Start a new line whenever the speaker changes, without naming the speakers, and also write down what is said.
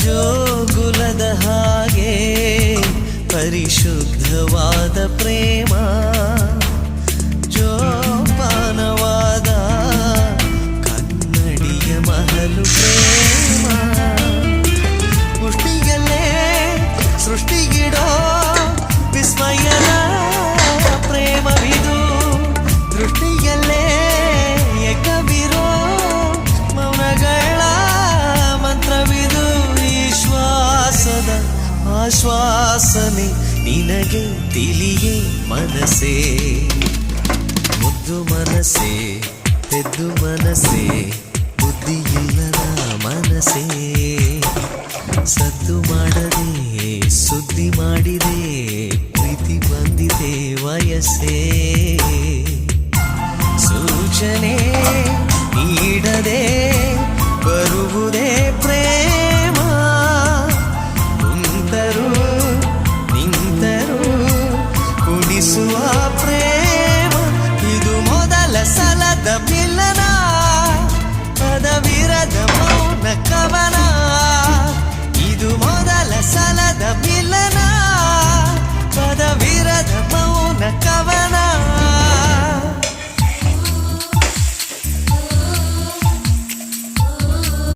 ಜೋಗುಲದ ಹಾಗೆ ಪರಿಶುದ್ಧವಾದ ಪ್ರೇಮ, ಜೋಪಾನವಾದ ಕನ್ನಡಿಯ ಮಹಲು ಪ್ರೇಮ. ಮುಷ್ಟಿಯಲ್ಲೇ ಸೃಷ್ಟಿಗಿಡೋ ವಿಸ್ಮಯದ ಪ್ರೇಮವಿದು, ದೃಷ್ಟಿಯಲ್ಲೇ ಏಕವಿರೋ ಮೌನಗಳ ಮಂತ್ರವಿದು. ಈ ಶ್ವಾಸದ ಆಶ್ವಾಸನೆ ನಿನಗೆ ತಿಳಿಯೇ ಮನಸ್ಸೇ, ಮುದ್ದು ಮನಸ್ಸೇ, ಪೆದ್ದು ಮನಸ್ಸೇ, ಬುದ್ಧಿಯಿಲ್ಲದ ಮನಸ್ಸೇ. ಸದ್ದು ಮಾಡದೆ ಸುದ್ದಿ ಮಾಡಿದೆ, ಪ್ರೀತಿ ಬಂದಿದೆ ವಯಸ್ಸೇ.